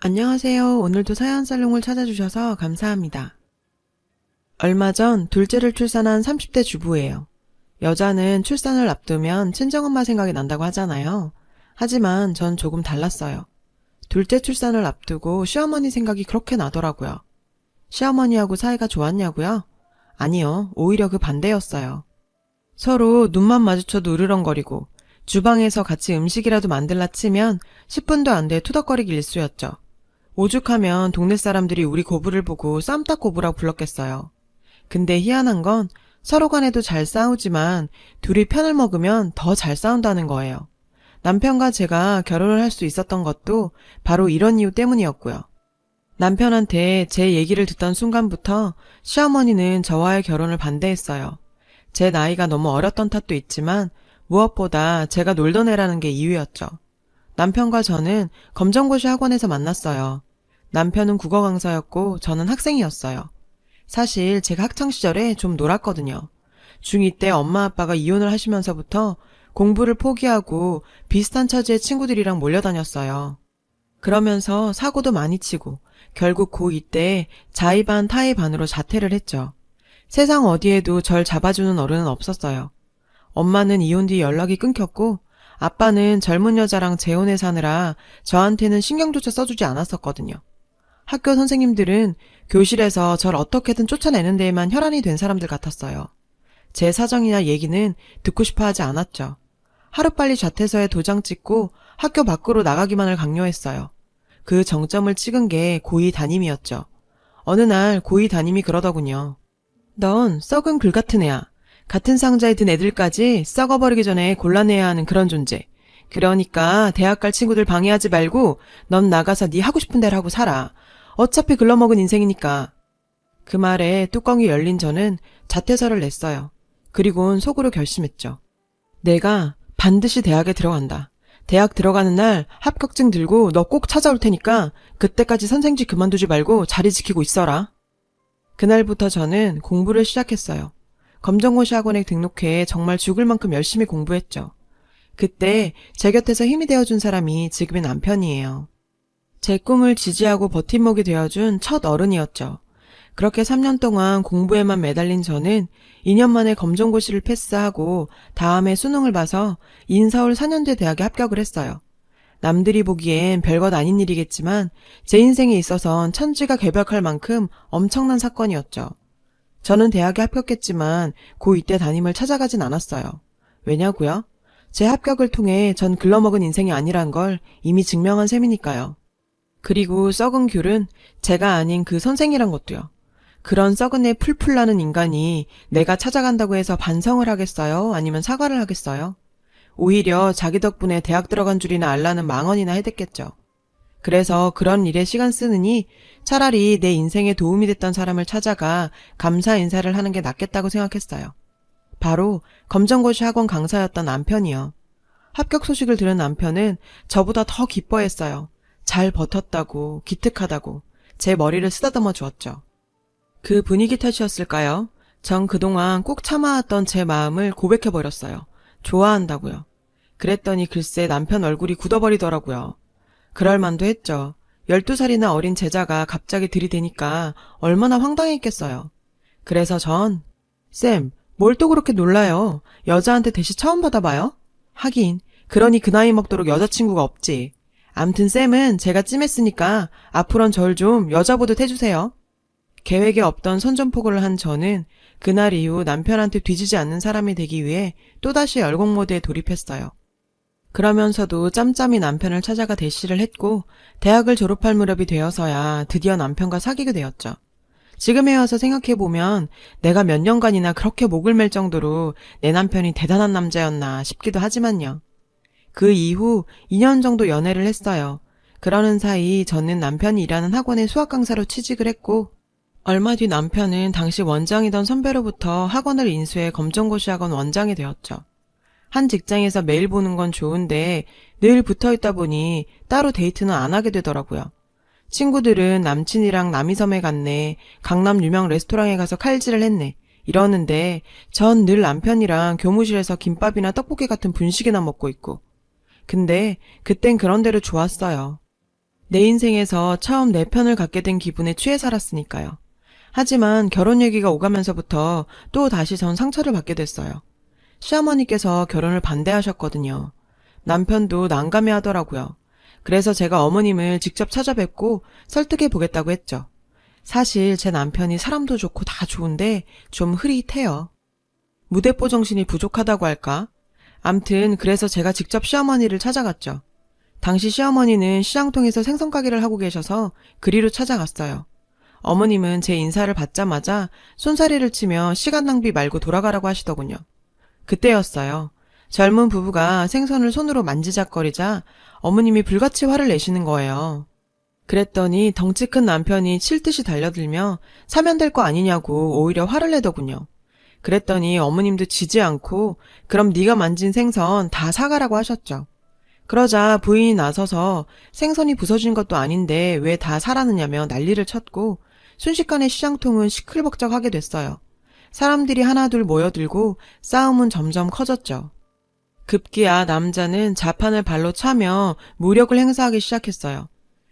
안녕하세요. 오늘도 사연살롱을 찾아주셔서 감사합니다. 얼마 전 둘째를 출산한 30대 주부예요. 여자는 출산을 앞두면 친정엄마 생각이 난다고 하잖아요. 하지만 전 조금 달랐어요. 둘째 출산을 앞두고 시어머니 생각이 그렇게 나더라고요. 시어머니하고 사이가 좋았냐고요? 아니요. 오히려 그 반대였어요. 서로 눈만 마주쳐도 으르렁거리고 주방에서 같이 음식이라도 만들라 치면 10분도 안 돼 투덕거리기 일쑤였죠. 오죽하면 동네 사람들이 우리 고부를 보고 쌈딱 고부라고 불렀겠어요. 근데 희한한 건 서로 간에도 잘 싸우지만 둘이 편을 먹으면 더 잘 싸운다는 거예요. 남편과 제가 결혼을 할 수 있었던 것도 바로 이런 이유 때문이었고요. 남편한테 제 얘기를 듣던 순간부터 시어머니는 저와의 결혼을 반대했어요. 제 나이가 너무 어렸던 탓도 있지만 무엇보다 제가 놀던 애라는 게 이유였죠. 남편과 저는 검정고시 학원에서 만났어요. 남편은 국어 강사였고 저는 학생이었어요. 사실 제가 학창시절에 좀 놀았거든요. 중2 때 엄마 아빠가 이혼을 하시면서부터 공부를 포기하고 비슷한 처지의 친구들이랑 몰려다녔어요. 그러면서 사고도 많이 치고 결국 고2 때 자의 반 타의 반으로 자퇴를 했죠. 세상 어디에도 절 잡아주는 어른은 없었어요. 엄마는 이혼 뒤 연락이 끊겼고 아빠는 젊은 여자랑 재혼해 사느라 저한테는 신경조차 써주지 않았었거든요. 학교 선생님들은 교실에서 절 어떻게든 쫓아내는 데에만 혈안이 된 사람들 같았어요. 제 사정이나 얘기는 듣고 싶어 하지 않았죠. 하루빨리 자퇴서에 도장 찍고 학교 밖으로 나가기만을 강요했어요. 그 정점을 찍은 게 고2 담임이었죠. 어느 날 고2 담임이 그러더군요. 넌 썩은 글 같은 애야. 같은 상자에 든 애들까지 썩어버리기 전에 골라내야 하는 그런 존재. 그러니까 대학 갈 친구들 방해하지 말고 넌 나가서 네 하고 싶은 대로 하고 살아. 어차피 글러먹은 인생이니까. 그 말에 뚜껑이 열린 저는 자퇴서를 냈어요. 그리고는 속으로 결심했죠. 내가 반드시 대학에 들어간다. 대학 들어가는 날 합격증 들고 너 꼭 찾아올 테니까 그때까지 선생직 그만두지 말고 자리 지키고 있어라. 그날부터 저는 공부를 시작했어요. 검정고시 학원에 등록해 정말 죽을 만큼 열심히 공부했죠. 그때 제 곁에서 힘이 되어준 사람이 지금의 남편이에요. 제 꿈을 지지하고 버팀목이 되어준 첫 어른이었죠. 그렇게 3년 동안 공부에만 매달린 저는 2년 만에 검정고시를 패스하고 다음에 수능을 봐서 인서울 4년제 대학에 합격을 했어요. 남들이 보기엔 별것 아닌 일이겠지만 제 인생에 있어선 천지가 개벽할 만큼 엄청난 사건이었죠. 저는 대학에 합격했지만 고2 때 담임을 찾아가진 않았어요. 왜냐고요? 제 합격을 통해 전 글러먹은 인생이 아니란 걸 이미 증명한 셈이니까요. 그리고 썩은 귤은 제가 아닌 그 선생이란 것도요. 그런 썩은 애 풀풀 나는 인간이 내가 찾아간다고 해서 반성을 하겠어요? 아니면 사과를 하겠어요? 오히려 자기 덕분에 대학 들어간 줄이나 알라는 망언이나 해댔겠죠. 그래서 그런 일에 시간 쓰느니 차라리 내 인생에 도움이 됐던 사람을 찾아가 감사 인사를 하는 게 낫겠다고 생각했어요. 바로 검정고시 학원 강사였던 남편이요. 합격 소식을 들은 남편은 저보다 더 기뻐했어요. 잘 버텼다고, 기특하다고 제 머리를 쓰다듬어 주었죠. 그 분위기 탓이었을까요? 전 그동안 꼭 참아왔던 제 마음을 고백해버렸어요. 좋아한다고요. 그랬더니 글쎄 남편 얼굴이 굳어버리더라고요. 그럴 만도 했죠. 12살이나 어린 제자가 갑자기 들이대니까 얼마나 황당했겠어요. 그래서 전 쌤, 뭘 또 그렇게 놀라요. 여자한테 대시 처음 받아봐요? 하긴 그러니 그 나이 먹도록 여자친구가 없지. 암튼 쌤은 제가 찜했으니까 앞으론 절 좀 여자 보듯 해주세요. 계획에 없던 선전포고를 한 저는 그날 이후 남편한테 뒤지지 않는 사람이 되기 위해 또다시 열공 모드에 돌입했어요. 그러면서도 짬짬이 남편을 찾아가 대시를 했고 대학을 졸업할 무렵이 되어서야 드디어 남편과 사귀게 되었죠. 지금에 와서 생각해보면 내가 몇 년간이나 그렇게 목을 맬 정도로 내 남편이 대단한 남자였나 싶기도 하지만요. 그 이후 2년 정도 연애를 했어요. 그러는 사이 저는 남편이 일하는 학원에 수학 강사로 취직을 했고 얼마 뒤 남편은 당시 원장이던 선배로부터 학원을 인수해 검정고시 학원 원장이 되었죠. 한 직장에서 매일 보는 건 좋은데 늘 붙어있다 보니 따로 데이트는 안 하게 되더라고요. 친구들은 남친이랑 남이섬에 갔네, 강남 유명 레스토랑에 가서 칼질을 했네 이러는데 전 늘 남편이랑 교무실에서 김밥이나 떡볶이 같은 분식이나 먹고 있고. 근데 그땐 그런 대로 좋았어요. 내 인생에서 처음 내 편을 갖게 된 기분에 취해 살았으니까요. 하지만 결혼 얘기가 오가면서부터 또 다시 전 상처를 받게 됐어요. 시어머니께서 결혼을 반대하셨거든요. 남편도 난감해 하더라고요. 그래서 제가 어머님을 직접 찾아뵙고 설득해 보겠다고 했죠. 사실 제 남편이 사람도 좋고 다 좋은데 좀 흐릿해요. 무대뽀 정신이 부족하다고 할까? 암튼 그래서 제가 직접 시어머니를 찾아갔죠. 당시 시어머니는 시장통에서 생선가게를 하고 계셔서 그리로 찾아갔어요. 어머님은 제 인사를 받자마자 손사래를 치며 시간 낭비 말고 돌아가라고 하시더군요. 그때였어요. 젊은 부부가 생선을 손으로 만지작거리자 어머님이 불같이 화를 내시는 거예요. 그랬더니 덩치 큰 남편이 칠 듯이 달려들며 사면 될 거 아니냐고 오히려 화를 내더군요. 그랬더니 어머님도 지지 않고 그럼 네가 만진 생선 다 사가라고 하셨죠. 그러자 부인이 나서서 생선이 부서진 것도 아닌데 왜 다 사라느냐며 난리를 쳤고 순식간에 시장통은 시끌벅적하게 됐어요. 사람들이 하나둘 모여들고 싸움은 점점 커졌죠. 급기야 남자는 자판을 발로 차며 무력을 행사하기 시작했어요.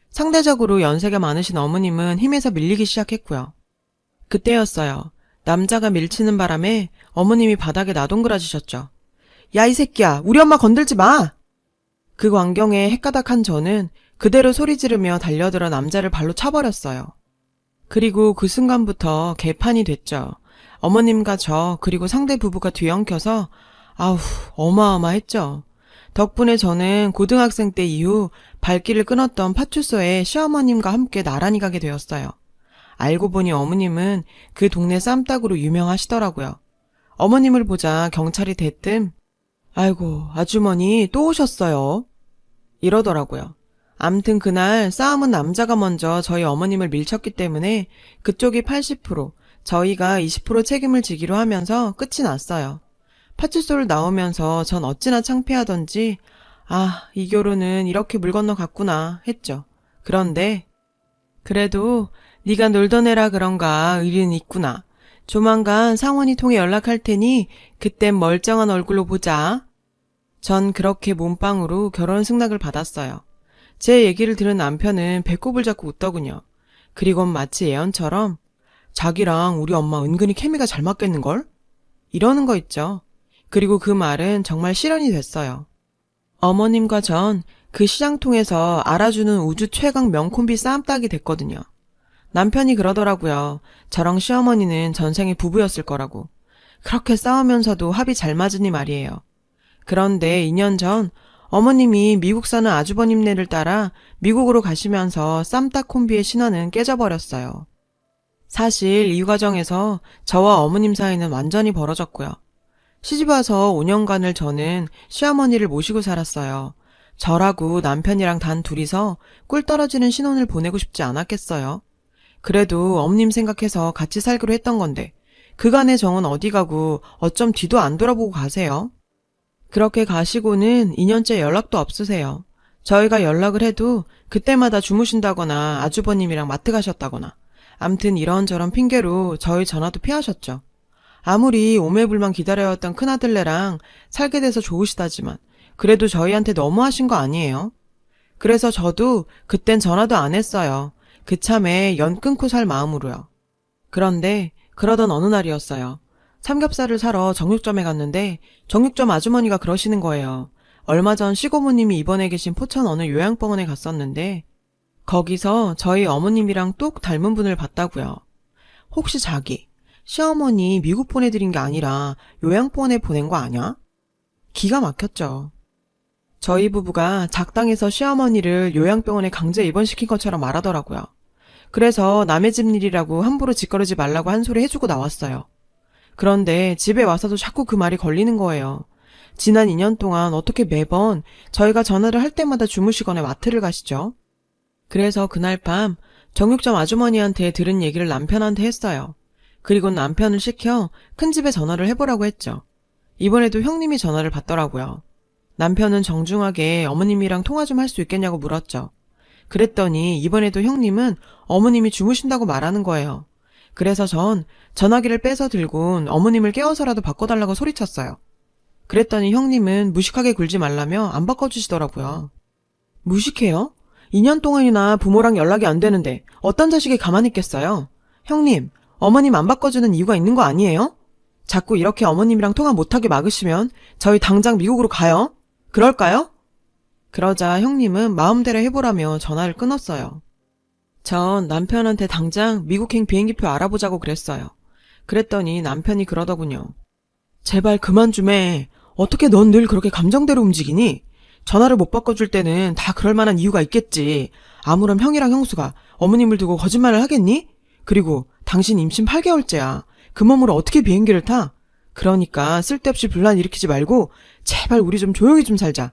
상대적으로 연세가 많으신 어머님은 힘에서 밀리기 시작했고요. 그때였어요. 남자가 밀치는 바람에 어머님이 바닥에 나동그라지셨죠. 야, 이 새끼야, 우리 엄마 건들지 마! 그 광경에 헷가닥한 저는 그대로 소리 지르며 달려들어 남자를 발로 차버렸어요. 그리고 그 순간부터 개판이 됐죠. 어머님과 저 그리고 상대 부부가 뒤엉켜서 아우 어마어마했죠. 덕분에 저는 고등학생 때 이후 발길을 끊었던 파출소에 시어머님과 함께 나란히 가게 되었어요. 알고 보니 어머님은 그 동네 쌈딱으로 유명하시더라고요. 어머님을 보자 경찰이 대뜸 아이고 아주머니 또 오셨어요. 이러더라고요. 암튼 그날 싸움은 남자가 먼저 저희 어머님을 밀쳤기 때문에 그쪽이 80%, 저희가 20% 책임을 지기로 하면서 끝이 났어요. 파출소를 나오면서 전 어찌나 창피하던지 아, 이 결혼은 이렇게 물 건너갔구나 했죠. 그런데 그래도 네가 놀던 애라 그런가 의리는 있구나. 조만간 상원이 통해 연락할 테니 그땐 멀쩡한 얼굴로 보자. 전 그렇게 몸빵으로 결혼 승낙을 받았어요. 제 얘기를 들은 남편은 배꼽을 잡고 웃더군요. 그리곤 마치 예언처럼 자기랑 우리 엄마 은근히 케미가 잘 맞겠는걸? 이러는 거 있죠. 그리고 그 말은 정말 실현이 됐어요. 어머님과 전 그 시장통에서 알아주는 우주 최강 명콤비 쌈딱이 됐거든요. 남편이 그러더라고요. 저랑 시어머니는 전생에 부부였을 거라고. 그렇게 싸우면서도 합이 잘 맞으니 말이에요. 그런데 2년 전 어머님이 미국 사는 아주버님네를 따라 미국으로 가시면서 쌈딱 콤비의 신화는 깨져버렸어요. 사실 이 과정에서 저와 어머님 사이는 완전히 벌어졌고요. 시집와서 5년간을 저는 시어머니를 모시고 살았어요. 저라고 남편이랑 단 둘이서 꿀 떨어지는 신혼을 보내고 싶지 않았겠어요. 그래도 어머님 생각해서 같이 살기로 했던 건데 그간의 정은 어디 가고 어쩜 뒤도 안 돌아보고 가세요? 그렇게 가시고는 2년째 연락도 없으세요. 저희가 연락을 해도 그때마다 주무신다거나 아주버님이랑 마트 가셨다거나 암튼 이런저런 핑계로 저희 전화도 피하셨죠. 아무리 오매불만 기다려왔던 큰아들네랑 살게 돼서 좋으시다지만 그래도 저희한테 너무하신 거 아니에요? 그래서 저도 그땐 전화도 안 했어요. 그참에 연 끊고 살 마음으로요. 그런데 그러던 어느 날이었어요. 삼겹살을 사러 정육점에 갔는데 정육점 아주머니가 그러시는 거예요. 얼마 전 시고모님이 입원해 계신 포천 어느 요양병원에 갔었는데 거기서 저희 어머님이랑 똑 닮은 분을 봤다고요. 혹시 자기 시어머니 미국 보내드린 게 아니라 요양병원에 보낸 거 아냐? 기가 막혔죠. 저희 부부가 작당에서 시어머니를 요양병원에 강제 입원시킨 것처럼 말하더라고요. 그래서 남의 집 일이라고 함부로 짓거리지 말라고 한 소리 해주고 나왔어요. 그런데 집에 와서도 자꾸 그 말이 걸리는 거예요. 지난 2년 동안 어떻게 매번 저희가 전화를 할 때마다 주무시거나 마트를 가시죠? 그래서 그날 밤 정육점 아주머니한테 들은 얘기를 남편한테 했어요. 그리고 남편을 시켜 큰 집에 전화를 해보라고 했죠. 이번에도 형님이 전화를 받더라고요. 남편은 정중하게 어머님이랑 통화 좀 할 수 있겠냐고 물었죠. 그랬더니 이번에도 형님은 어머님이 주무신다고 말하는 거예요. 그래서 전 전화기를 빼서 들곤 어머님을 깨워서라도 바꿔달라고 소리쳤어요. 그랬더니 형님은 무식하게 굴지 말라며 안 바꿔주시더라고요. 무식해요? 2년 동안이나 부모랑 연락이 안 되는데 어떤 자식이 가만히 있겠어요? 형님, 어머님 안 바꿔주는 이유가 있는 거 아니에요? 자꾸 이렇게 어머님이랑 통화 못하게 막으시면 저희 당장 미국으로 가요? 그럴까요? 그러자 형님은 마음대로 해보라며 전화를 끊었어요. 전 남편한테 당장 미국행 비행기표 알아보자고 그랬어요. 그랬더니 남편이 그러더군요. 제발 그만 좀 해. 어떻게 넌 늘 그렇게 감정대로 움직이니? 전화를 못 바꿔줄 때는 다 그럴 만한 이유가 있겠지. 아무런 형이랑 형수가 어머님을 두고 거짓말을 하겠니? 그리고 당신 임신 8개월째야. 그 몸으로 어떻게 비행기를 타? 그러니까 쓸데없이 분란 일으키지 말고 제발 우리 좀 조용히 좀 살자.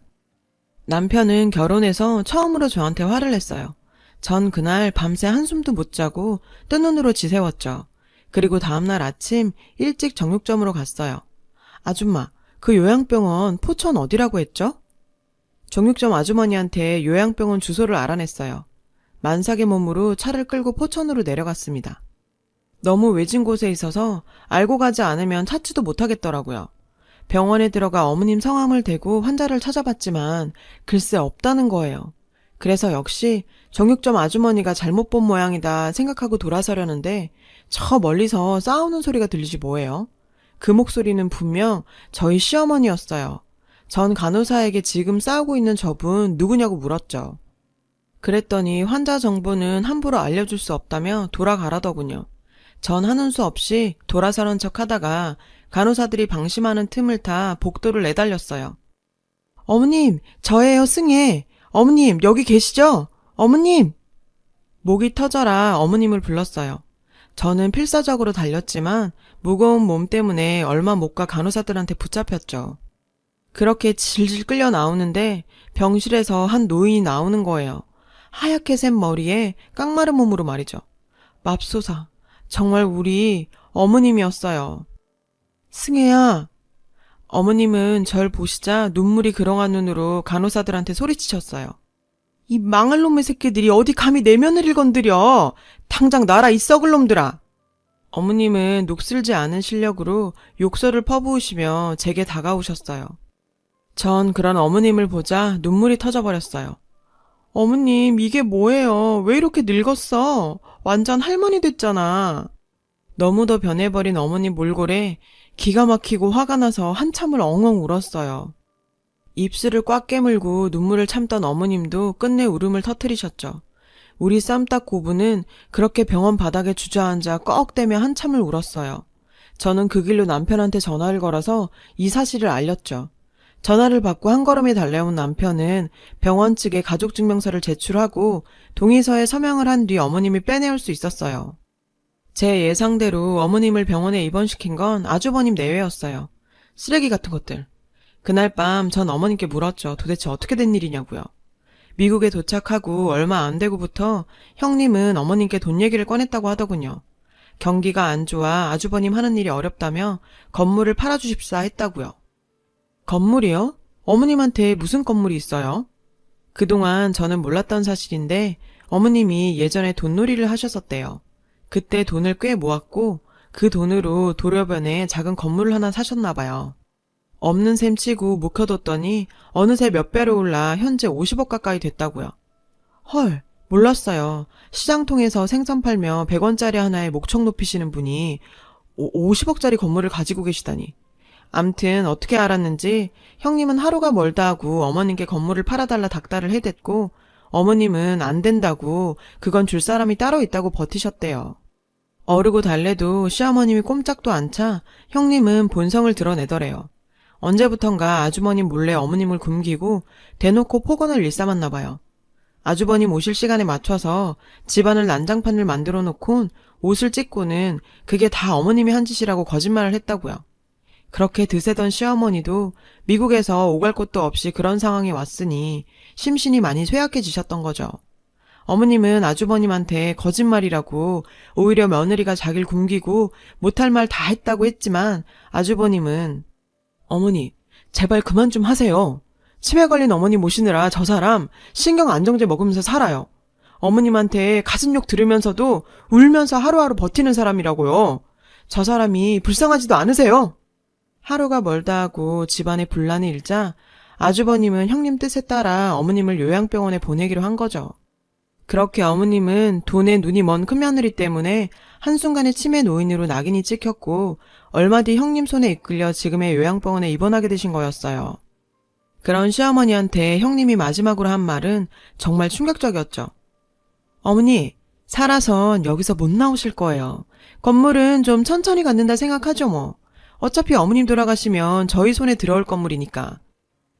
남편은 결혼해서 처음으로 저한테 화를 냈어요. 전 그날 밤새 한숨도 못 자고 뜬 눈으로 지새웠죠. 그리고 다음날 아침 일찍 정육점으로 갔어요. 아줌마, 그 요양병원 포천 어디라고 했죠? 정육점 아주머니한테 요양병원 주소를 알아냈어요. 만삭의 몸으로 차를 끌고 포천으로 내려갔습니다. 너무 외진 곳에 있어서 알고 가지 않으면 찾지도 못하겠더라고요. 병원에 들어가 어머님 성함을 대고 환자를 찾아봤지만 글쎄 없다는 거예요. 그래서 역시 정육점 아주머니가 잘못 본 모양이다 생각하고 돌아서려는데 저 멀리서 싸우는 소리가 들리지 뭐예요. 그 목소리는 분명 저희 시어머니였어요. 전 간호사에게 지금 싸우고 있는 저분 누구냐고 물었죠. 그랬더니 환자 정보는 함부로 알려줄 수 없다며 돌아가라더군요. 전 하는 수 없이 돌아서는 척 하다가 간호사들이 방심하는 틈을 타 복도를 내달렸어요. 어머님, 저예요, 승혜. 어머님, 여기 계시죠? 어머님! 목이 터져라 어머님을 불렀어요. 저는 필사적으로 달렸지만 무거운 몸 때문에 얼마 못 가 간호사들한테 붙잡혔죠. 그렇게 질질 끌려 나오는데 병실에서 한 노인이 나오는 거예요. 하얗게 샌 머리에 깡마른 몸으로 말이죠. 맙소사, 정말 우리 어머님이었어요. 승혜야. 어머님은 절 보시자 눈물이 그렁한 눈으로 간호사들한테 소리치셨어요. 이 망할 놈의 새끼들이 어디 감히 내 며느리를 건드려. 당장 놔라 이 썩을 놈들아. 어머님은 녹슬지 않은 실력으로 욕설을 퍼부으시며 제게 다가오셨어요. 전 그런 어머님을 보자 눈물이 터져버렸어요. 어머님, 이게 뭐예요? 왜 이렇게 늙었어? 완전 할머니 됐잖아. 너무도 변해버린 어머님 몰골에 기가 막히고 화가 나서 한참을 엉엉 울었어요. 입술을 꽉 깨물고 눈물을 참던 어머님도 끝내 울음을 터뜨리셨죠. 우리 쌈딱 고부는 그렇게 병원 바닥에 주저앉아 꺽대며 한참을 울었어요. 저는 그 길로 남편한테 전화를 걸어서 이 사실을 알렸죠. 전화를 받고 한 걸음에 달려온 남편은 병원 측에 가족증명서를 제출하고 동의서에 서명을 한 뒤 어머님이 빼내올 수 있었어요. 제 예상대로 어머님을 병원에 입원시킨 건 아주버님 내외였어요. 쓰레기 같은 것들. 그날 밤 전 어머님께 물었죠. 도대체 어떻게 된 일이냐고요. 미국에 도착하고 얼마 안 되고부터 형님은 어머님께 돈 얘기를 꺼냈다고 하더군요. 경기가 안 좋아 아주버님 하는 일이 어렵다며 건물을 팔아주십사 했다고요. 건물이요? 어머님한테 무슨 건물이 있어요? 그동안 저는 몰랐던 사실인데 어머님이 예전에 돈놀이를 하셨었대요. 그때 돈을 꽤 모았고 그 돈으로 도려변에 작은 건물을 하나 사셨나 봐요. 없는 셈 치고 묵혀뒀더니 어느새 몇 배로 올라 현재 50억 가까이 됐다고요. 헐, 몰랐어요. 시장 통해서 생선 팔며 100원짜리 하나에 목청 높이시는 분이 50억짜리 건물을 가지고 계시다니. 암튼 어떻게 알았는지 형님은 하루가 멀다 하고 어머님께 건물을 팔아달라 닥달을 해댔고 어머님은 안 된다고 그건 줄 사람이 따로 있다고 버티셨대요. 어르고 달래도 시어머님이 꼼짝도 않자 형님은 본성을 드러내더래요. 언제부턴가 아주머님 몰래 어머님을 굶기고 대놓고 폭언을 일삼았나 봐요. 아주버님 오실 시간에 맞춰서 집안을 난장판을 만들어 놓곤 옷을 찢고는 그게 다 어머님이 한 짓이라고 거짓말을 했다고요. 그렇게 드세던 시어머니도 미국에서 오갈 곳도 없이 그런 상황에 왔으니 심신이 많이 쇠약해지셨던 거죠. 어머님은 아주버님한테 거짓말이라고 오히려 며느리가 자기를 굶기고 못할 말 다 했다고 했지만 아주버님은 어머니, 제발 그만 좀 하세요. 치매 걸린 어머니 모시느라 저 사람 신경 안정제 먹으면서 살아요. 어머님한테 가슴욕 들으면서도 울면서 하루하루 버티는 사람이라고요. 저 사람이 불쌍하지도 않으세요? 하루가 멀다 하고 집안에 분란이 일자 아주버님은 형님 뜻에 따라 어머님을 요양병원에 보내기로 한 거죠. 그렇게 어머님은 돈에 눈이 먼 큰며느리 때문에 한순간에 치매 노인으로 낙인이 찍혔고 얼마 뒤 형님 손에 이끌려 지금의 요양병원에 입원하게 되신 거였어요. 그런 시어머니한테 형님이 마지막으로 한 말은 정말 충격적이었죠. 어머니, 살아선 여기서 못 나오실 거예요. 건물은 좀 천천히 갖는다 생각하죠 뭐. 어차피 어머님 돌아가시면 저희 손에 들어올 건물이니까.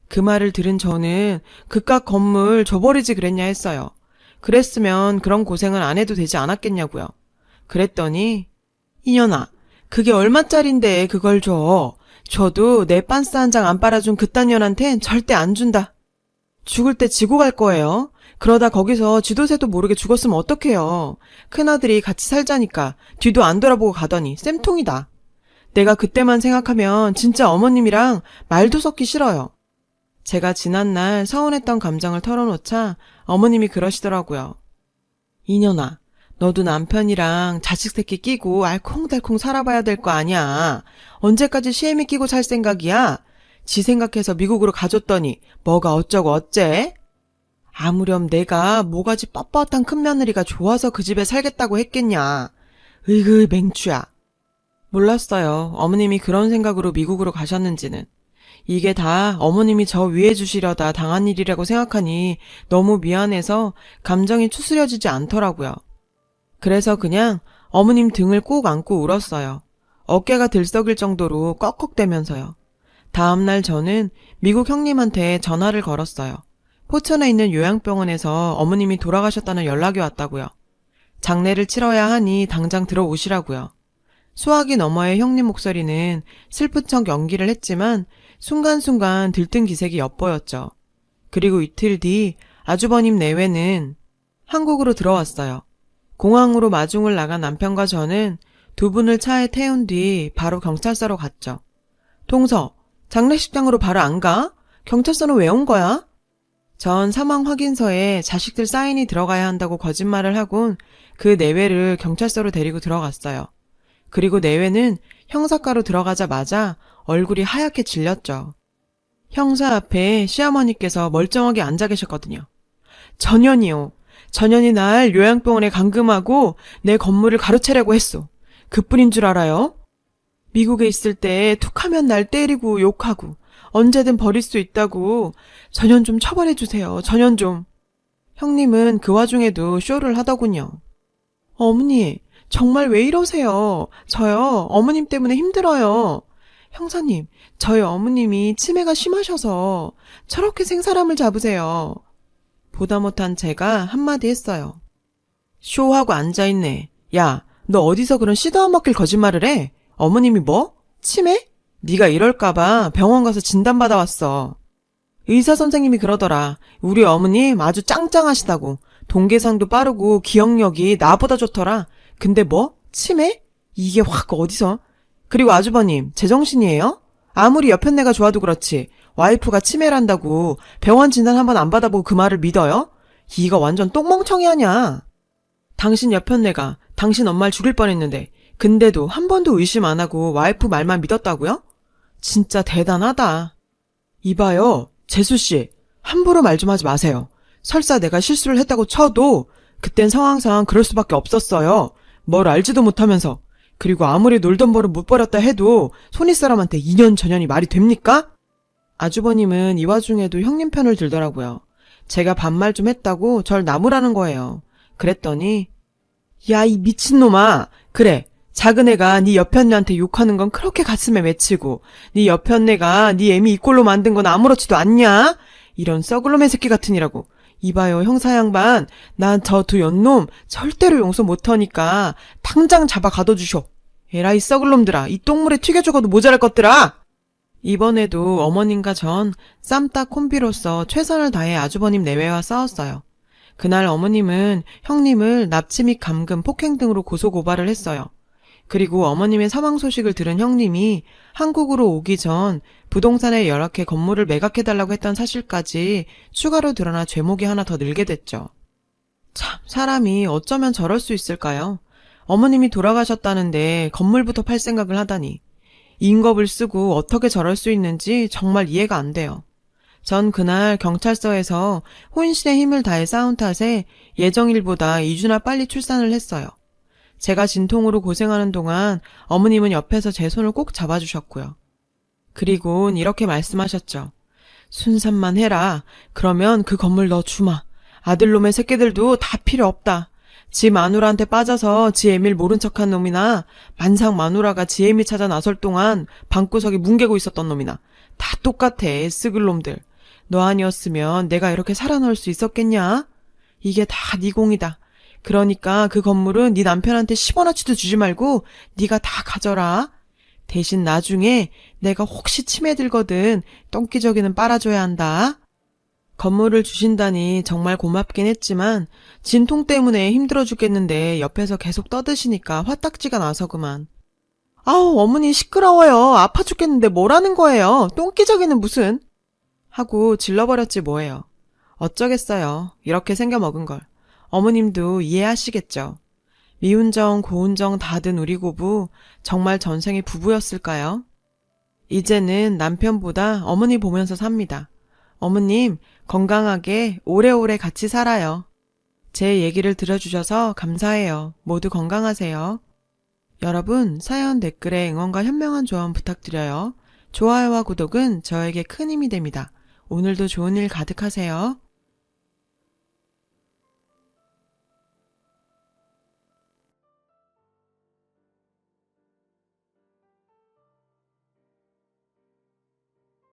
그 말을 들은 저는 그깟 건물 줘버리지 그랬냐 했어요. 그랬으면 그런 고생을 안 해도 되지 않았겠냐고요. 그랬더니 이년아, 그게 얼마짜린데 그걸 줘. 줘도 내 빤스 한 장 안 빨아준 그딴 년한텐 절대 안 준다. 죽을 때 지고 갈 거예요. 그러다 거기서 쥐도새도 모르게 죽었으면 어떡해요. 큰아들이 같이 살자니까 뒤도 안 돌아보고 가더니 쌤통이다. 내가 그때만 생각하면 진짜 어머님이랑 말도 섞기 싫어요. 제가 지난날 서운했던 감정을 털어놓자 어머님이 그러시더라고요. 이년아, 너도 남편이랑 자식 새끼 끼고 알콩달콩 살아봐야 될 거 아니야. 언제까지 시애미 끼고 살 생각이야? 지 생각해서 미국으로 가줬더니 뭐가 어쩌고 어째? 아무렴 내가 모가지 뻣뻣한 큰며느리가 좋아서 그 집에 살겠다고 했겠냐. 으이그 맹추야. 몰랐어요. 어머님이 그런 생각으로 미국으로 가셨는지는. 이게 다 어머님이 저 위해 주시려다 당한 일이라고 생각하니 너무 미안해서 감정이 추스려지지 않더라고요. 그래서 그냥 어머님 등을 꼭 안고 울었어요. 어깨가 들썩일 정도로 꺽꺽대면서요. 다음날 저는 미국 형님한테 전화를 걸었어요. 포천에 있는 요양병원에서 어머님이 돌아가셨다는 연락이 왔다고요. 장례를 치러야 하니 당장 들어오시라고요. 수화기 너머의 형님 목소리는 슬픈 척 연기를 했지만 순간순간 들뜬 기색이 엿보였죠. 그리고 이틀 뒤 아주버님 내외는 한국으로 들어왔어요. 공항으로 마중을 나간 남편과 저는 두 분을 차에 태운 뒤 바로 경찰서로 갔죠. 동서, 장례식장으로 바로 안 가? 경찰서는 왜 온 거야? 전 사망 확인서에 자식들 사인이 들어가야 한다고 거짓말을 하곤 그 내외를 경찰서로 데리고 들어갔어요. 그리고 내외는 형사과로 들어가자마자 얼굴이 하얗게 질렸죠. 형사 앞에 시어머니께서 멀쩡하게 앉아 계셨거든요. 전현이요. 전현이 날 요양병원에 감금하고 내 건물을 가로채려고 했소. 그뿐인 줄 알아요? 미국에 있을 때 툭하면 날 때리고 욕하고 언제든 버릴 수 있다고. 전현 좀 처벌해주세요. 전현 좀. 형님은 그 와중에도 쇼를 하더군요. 어머니, 정말 왜 이러세요? 저요, 어머님 때문에 힘들어요. 형사님, 저희 어머님이 치매가 심하셔서 저렇게 생사람을 잡으세요. 보다 못한 제가 한마디 했어요. 쇼하고 앉아있네. 야, 너 어디서 그런 씨도 안 먹힐 거짓말을 해? 어머님이 뭐? 치매? 네가 이럴까봐 병원 가서 진단받아왔어. 의사 선생님이 그러더라. 우리 어머님 아주 짱짱하시다고. 동계상도 빠르고 기억력이 나보다 좋더라. 근데 뭐? 치매? 이게 확 어디서? 그리고 아주버님, 제정신이에요? 아무리 여편네가 좋아도 그렇지. 와이프가 치매란다고 병원 진단 한번 안 받아보고 그 말을 믿어요? 이거 완전 똥멍청이 아냐. 당신 여편네가 당신 엄마를 죽일 뻔했는데 근데도 한 번도 의심 안 하고 와이프 말만 믿었다고요? 진짜 대단하다. 이봐요, 재수씨. 함부로 말 좀 하지 마세요. 설사 내가 실수를 했다고 쳐도 그땐 상황상 그럴 수밖에 없었어요. 뭘 알지도 못하면서. 그리고 아무리 놀던 버릇 못 버렸다 해도 손윗사람한테 2년 전년이 말이 됩니까? 아주버님은 이 와중에도 형님 편을 들더라고요. 제가 반말 좀 했다고 절 나무라는 거예요. 그랬더니 야, 이 미친놈아. 그래, 작은 애가 네 옆편네한테 욕하는 건 그렇게 가슴에 맺히고 네 옆편네가 네 애미 이 꼴로 만든 건 아무렇지도 않냐? 이런 썩을놈의 새끼 같으니라고. 이봐요, 형사 양반. 난 저 두 연놈 절대로 용서 못하니까 당장 잡아 가둬주쇼. 에라이 썩을놈들아, 이 똥물에 튀겨 죽어도 모자랄 것들아. 이번에도 어머님과 전 쌈딱 콤비로서 최선을 다해 아주버님 내외와 싸웠어요. 그날 어머님은 형님을 납치 및 감금, 폭행 등으로 고소고발을 했어요. 그리고 어머님의 사망 소식을 들은 형님이 한국으로 오기 전 부동산에 열악해 건물을 매각해달라고 했던 사실까지 추가로 드러나 죄목이 하나 더 늘게 됐죠. 참, 사람이 어쩌면 저럴 수 있을까요? 어머님이 돌아가셨다는데 건물부터 팔 생각을 하다니. 인겁을 쓰고 어떻게 저럴 수 있는지 정말 이해가 안 돼요. 전 그날 경찰서에서 혼신의 힘을 다해 싸운 탓에 예정일보다 2주나 빨리 출산을 했어요. 제가 진통으로 고생하는 동안 어머님은 옆에서 제 손을 꼭 잡아주셨고요. 그리곤 이렇게 말씀하셨죠. 순산만 해라. 그러면 그 건물 너 주마. 아들놈의 새끼들도 다 필요 없다. 지 마누라한테 빠져서 지 애밀 모른 척한 놈이나 만상 마누라가 지 애미 찾아 나설 동안 방구석에 뭉개고 있었던 놈이나 다 똑같아. 애쓰글 놈들. 너 아니었으면 내가 이렇게 살아남을 수 있었겠냐? 이게 다 네 공이다. 그러니까 그 건물은 네 남편한테 10원어치도 주지 말고 네가 다 가져라. 대신 나중에 내가 혹시 치매 들거든 똥기저귀는 빨아줘야 한다. 건물을 주신다니 정말 고맙긴 했지만 진통 때문에 힘들어 죽겠는데 옆에서 계속 떠드시니까 화딱지가 나서 그만. 아우 어머니 시끄러워요. 아파 죽겠는데 뭐라는 거예요. 똥기저귀는 무슨. 하고 질러버렸지 뭐예요. 어쩌겠어요. 이렇게 생겨먹은 걸. 어머님도 이해하시겠죠. 미운정 고운정 다 든 우리 고부 정말 전생의 부부였을까요? 이제는 남편보다 어머니 보면서 삽니다. 어머님 건강하게 오래오래 같이 살아요. 제 얘기를 들어주셔서 감사해요. 모두 건강하세요. 여러분 사연 댓글에 응원과 현명한 조언 부탁드려요. 좋아요와 구독은 저에게 큰 힘이 됩니다. 오늘도 좋은 일 가득하세요.